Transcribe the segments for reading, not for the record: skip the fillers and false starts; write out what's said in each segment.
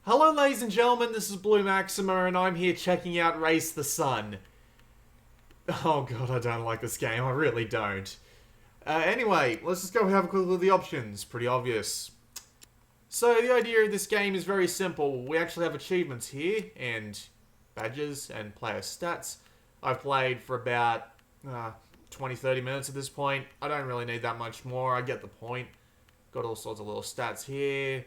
Hello ladies and gentlemen, this is Blue Maxima and I'm here checking out Race the Sun. Oh god, I don't like this game, I really don't. Anyway, let's just go have a quick look at the options, pretty obvious. So the idea of this game is very simple. We actually have achievements here, and badges, and player stats. I've played for about 20-30 minutes at this point. I don't really need that much more, I get the point. Got all sorts of little stats here.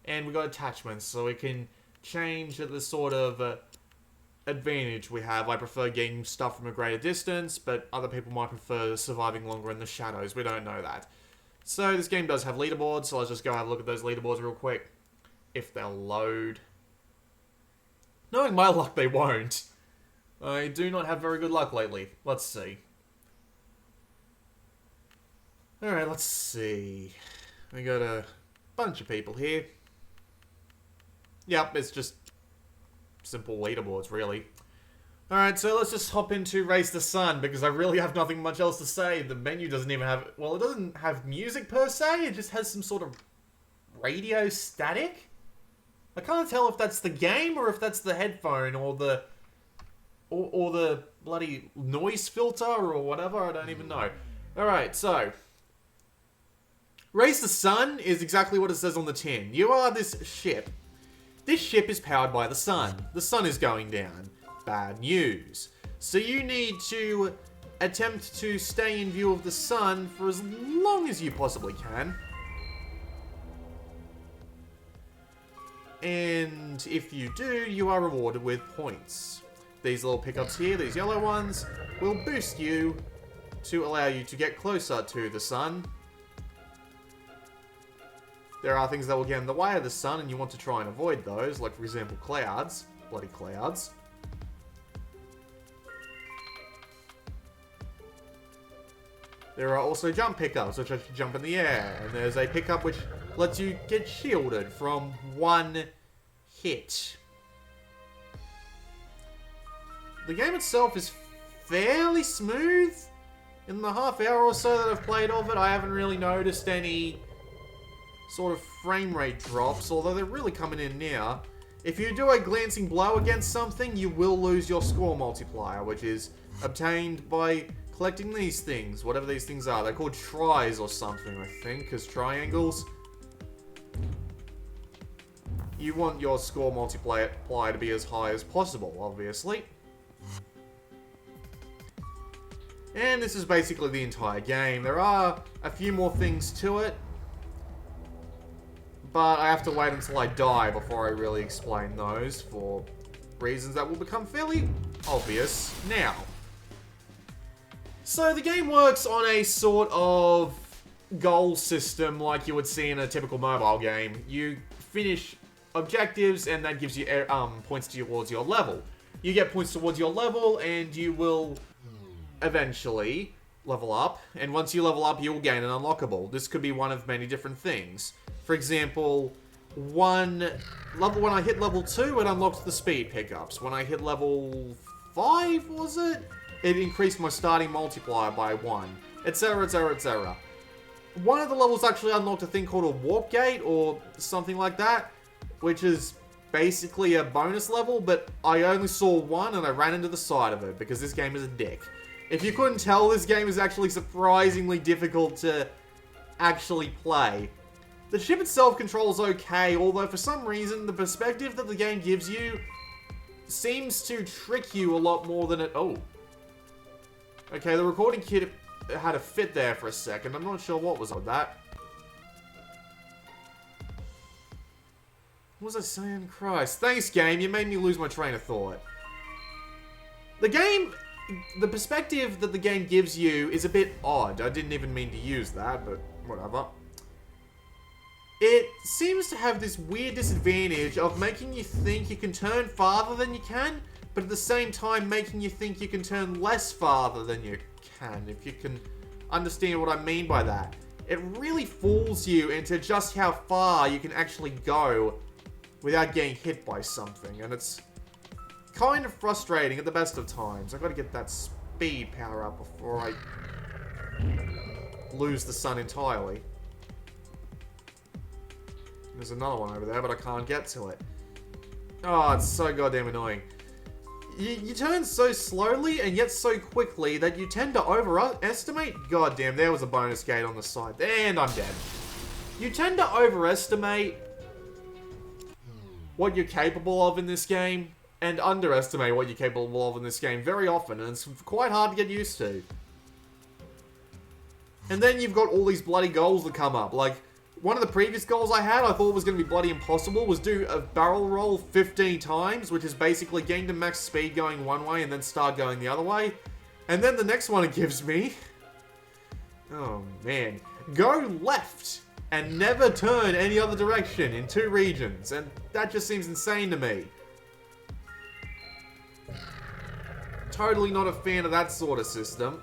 And we got attachments, so we can change the sort of advantage we have. I prefer getting stuff from a greater distance, but other people might prefer surviving longer in the shadows. We don't know that. So this game does have leaderboards, so let's just go have a look at those leaderboards real quick. If they'll load. Knowing my luck, they won't. I do not have very good luck lately. Let's see. Alright, let's see. We got a bunch of people here. Yep, it's just simple leaderboards, really. Alright, so let's just hop into Race the Sun, because I really have nothing much else to say. The menu doesn't even have... Well, it doesn't have music per se, it just has some sort of radio static? I can't tell if that's the game, or if that's the headphone, or the... Or the bloody noise filter, or whatever, I don't even know. Alright, so... Race the Sun is exactly what it says on the tin. You are this ship. This ship is powered by the sun. The sun is going down. Bad news. So you need to attempt to stay in view of the sun for as long as you possibly can. And if you do, you are rewarded with points. These little pickups here, these yellow ones, will boost you to allow you to get closer to the sun. There are things that will get in the way of the sun, and you want to try and avoid those, like, for example, clouds. Bloody clouds. There are also jump pickups, which lets you jump in the air, and there's a pickup which lets you get shielded from one hit. The game itself is fairly smooth. In the half hour or so that I've played of it, I haven't really noticed any sort of frame rate drops, although they're really coming in now. If you do a glancing blow against something, you will lose your score multiplier, which is obtained by collecting these things, whatever these things are. They're called tries or something, I think, as triangles. You want your score multiplier to be as high as possible, obviously. And this is basically the entire game. There are a few more things to it, but I have to wait until I die before I really explain those, for reasons that will become fairly obvious now. So the game works on a sort of goal system like you would see in a typical mobile game. You finish objectives and that gives you points towards your level. You get points towards your level and you will eventually level up. And once you level up, you will gain an unlockable. This could be one of many different things. For example, when I hit level 2, it unlocked the speed pickups. When I hit level 5, was it? It increased my starting multiplier by 1, etc, etc, etc. One of the levels actually unlocked a thing called a warp gate, or something like that, which is basically a bonus level, but I only saw one and I ran into the side of it, because this game is a dick. If you couldn't tell, this game is actually surprisingly difficult to actually play. The ship itself controls okay, although for some reason the perspective that the game gives you seems to trick you a lot more than it... Oh. Okay, the recording kit had a fit there for a second. I'm not sure what was with that. What was I saying? Christ. Thanks, game. You made me lose my train of thought. The perspective that the game gives you is a bit odd. I didn't even mean to use that, but whatever. It seems to have this weird disadvantage of making you think you can turn farther than you can, but at the same time making you think you can turn less farther than you can, if you can understand what I mean by that. It really fools you into just how far you can actually go without getting hit by something, and it's kind of frustrating at the best of times. I've got to get that speed power up before I lose the sun entirely. There's another one over there, but I can't get to it. Oh, it's so goddamn annoying. You turn so slowly and yet so quickly that you tend to overestimate. Goddamn, there was a bonus gate on the side. And I'm dead. You tend to overestimate what you're capable of in this game and underestimate what you're capable of in this game very often, and it's quite hard to get used to. And then you've got all these bloody goals that come up. Like, one of the previous goals I had, I thought was going to be bloody impossible, was do a barrel roll 15 times, which is basically getting to max speed going one way and then start going the other way. And then the next one it gives me... Oh, man. Go left and never turn any other direction in 2 regions. And that just seems insane to me. Totally not a fan of that sort of system.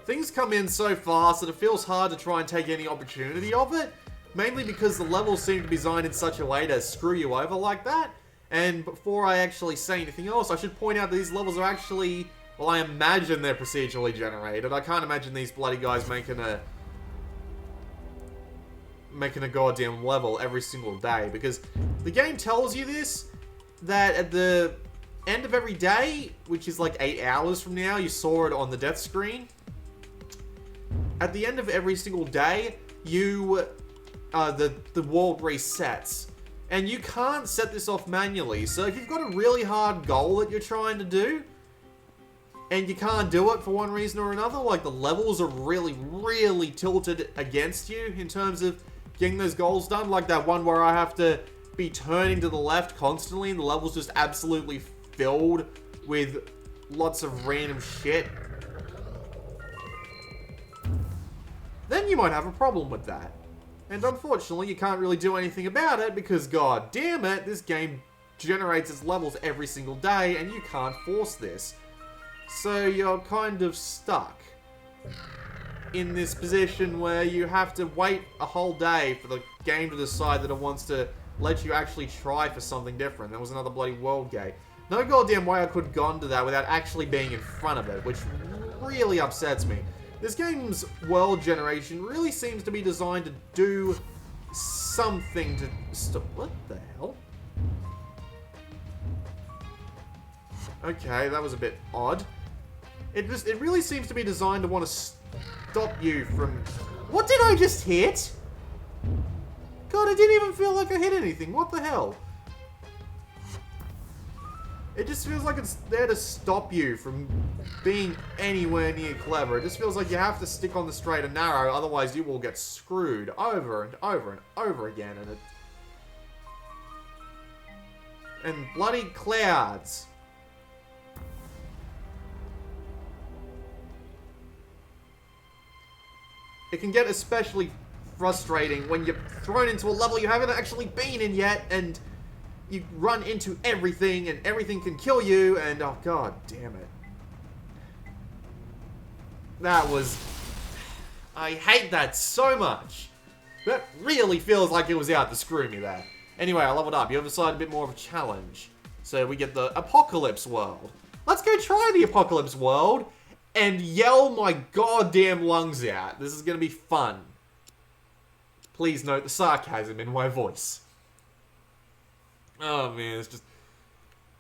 Things come in so fast that it feels hard to try and take any opportunity of it. Mainly because the levels seem to be designed in such a way to screw you over like that. And before I actually say anything else, I should point out that these levels are actually... Well, I imagine they're procedurally generated. I can't imagine these bloody guys making a goddamn level every single day. Because the game tells you this, that at the end of every day, which is like 8 hours from now, you saw it on the death screen. At the end of every single day, the world resets. And you can't set this off manually. So if you've got a really hard goal that you're trying to do, and you can't do it for one reason or another, like the levels are really, really tilted against you in terms of getting those goals done. Like that one where I have to be turning to the left constantly and the level's just absolutely filled with lots of random shit. Then you might have a problem with that. And unfortunately, you can't really do anything about it because, god damn it, this game generates its levels every single day and you can't force this. So you're kind of stuck in this position where you have to wait a whole day for the game to decide that it wants to let you actually try for something different. There was another bloody world gate. No goddamn way I could have gone to that without actually being in front of it, which really upsets me. This game's world generation really seems to be designed to do something to stop. What the hell? Okay, that was a bit odd. It really seems to be designed to want to stop you from... What did I just hit? God, I didn't even feel like I hit anything. What the hell? It just feels like it's there to stop you from being anywhere near clever. It just feels like you have to stick on the straight and narrow, otherwise you will get screwed over and over and over again. And bloody clouds. It can get especially frustrating when you're thrown into a level you haven't actually been in yet, and you run into everything, and everything can kill you, and oh god damn it. That was... I hate that so much. That really feels like it was out to screw me there. Anyway, I leveled up. You have decided a bit more of a challenge. So we get the Apocalypse World. Let's go try the Apocalypse World and yell my goddamn lungs out. This is going to be fun. Please note the sarcasm in my voice. Oh man, it's just...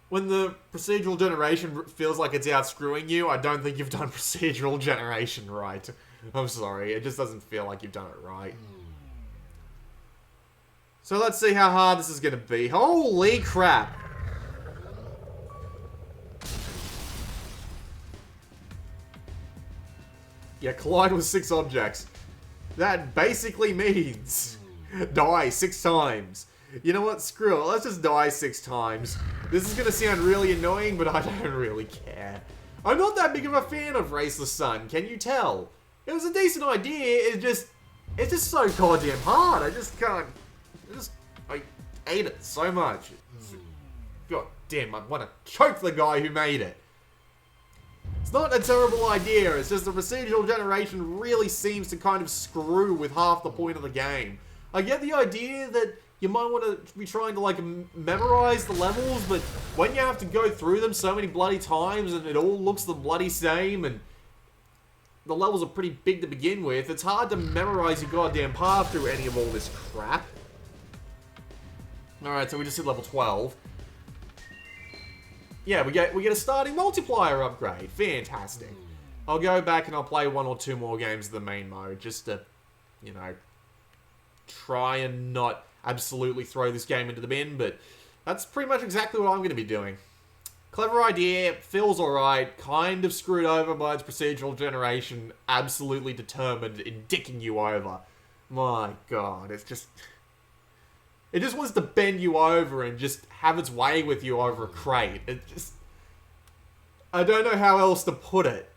When the procedural generation feels like it's out screwing you, I don't think you've done procedural generation right. I'm sorry, it just doesn't feel like you've done it right. So let's see how hard this is going to be. Holy crap! Yeah, collide with 6 objects. That basically means die 6 times. You know what? Screw it. Let's just die 6 times. This is going to sound really annoying, but I don't really care. I'm not that big of a fan of Race the Sun, can you tell? It was a decent idea, it's just so goddamn hard. I just can't... I hate it so much. God damn, I want to choke the guy who made it. It's not a terrible idea, it's just the procedural generation really seems to kind of screw with half the point of the game. I get the idea that you might want to be trying to, like, memorize the levels, but when you have to go through them so many bloody times and it all looks the bloody same, and the levels are pretty big to begin with. It's hard to memorize your goddamn path through any of all this crap. Alright, so we just hit level 12. Yeah, we get a starting multiplier upgrade. Fantastic. I'll go back and I'll play 1 or 2 more games of the main mode just to, you know, try and not absolutely throw this game into the bin, but that's pretty much exactly what I'm going to be doing. Clever idea, feels alright, kind of screwed over by its procedural generation, absolutely determined in dicking you over. My god, it's just... It just wants to bend you over and just have its way with you over a crate. It just... I don't know how else to put it.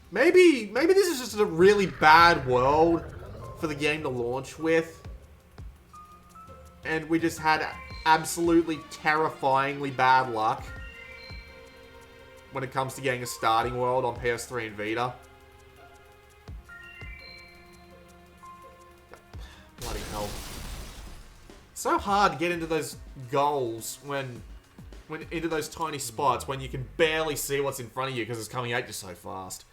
Maybe this is just a really bad world for the game to launch with. And we just had absolutely terrifyingly bad luck when it comes to getting a starting world on PS3 and Vita. Bloody hell. So hard to get into those goals when into those tiny spots when you can barely see what's in front of you because it's coming at you so fast.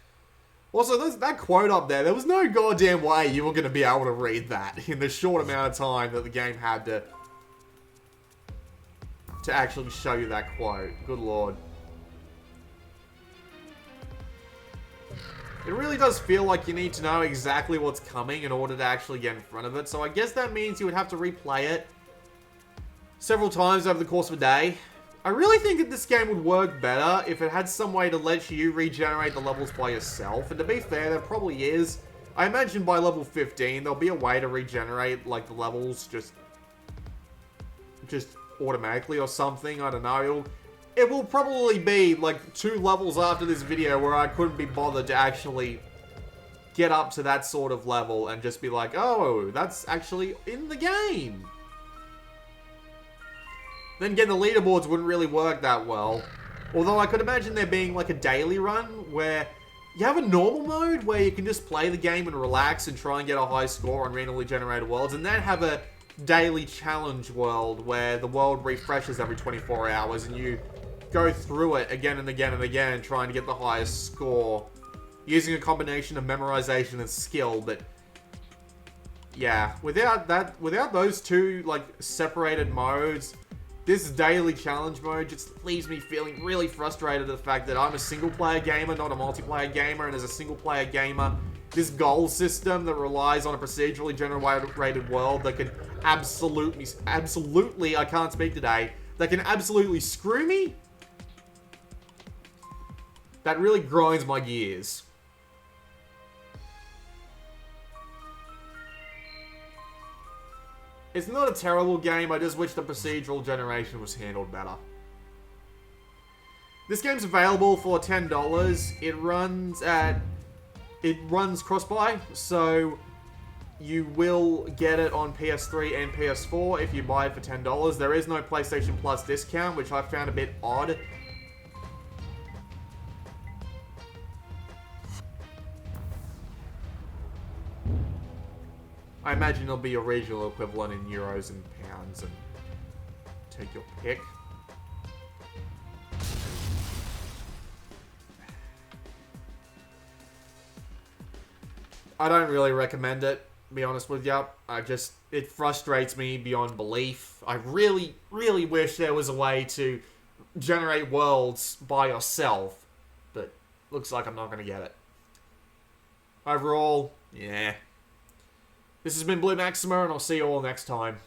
Also, that quote up there was no goddamn way you were going to be able to read that in the short amount of time that the game had to actually show you that quote. Good lord. It really does feel like you need to know exactly what's coming in order to actually get in front of it, so I guess that means you would have to replay it several times over the course of a day. I really think that this game would work better if it had some way to let you regenerate the levels by yourself, and to be fair, there probably is. I imagine by level 15, there'll be a way to regenerate, like, the levels just automatically or something, I don't know. It will probably be, like, 2 levels after this video where I couldn't be bothered to actually get up to that sort of level and just be like, oh, that's actually in the game. Then again, the leaderboards wouldn't really work that well. Although I could imagine there being like a daily run where you have a normal mode where you can just play the game and relax and try and get a high score on randomly generated worlds, and then have a daily challenge world where the world refreshes every 24 hours and you go through it again and again and again trying to get the highest score using a combination of memorization and skill. But yeah, without those 2 like separated modes, this daily challenge mode just leaves me feeling really frustrated at the fact that I'm a single-player gamer, not a multiplayer gamer, and as a single-player gamer, this goal system that relies on a procedurally generated world that can absolutely, I can't speak today, that can absolutely screw me, that really grinds my gears. It's not a terrible game, I just wish the procedural generation was handled better. This game's available for $10. It runs cross-buy, so you will get it on PS3 and PS4 if you buy it for $10. There is no PlayStation Plus discount, which I found a bit odd. I imagine it'll be a regional equivalent in euros and pounds, and take your pick. I don't really recommend it, to be honest with you. It frustrates me beyond belief. I really, really wish there was a way to generate worlds by yourself, but looks like I'm not going to get it. Overall, yeah. This has been Blue Maxima, and I'll see you all next time.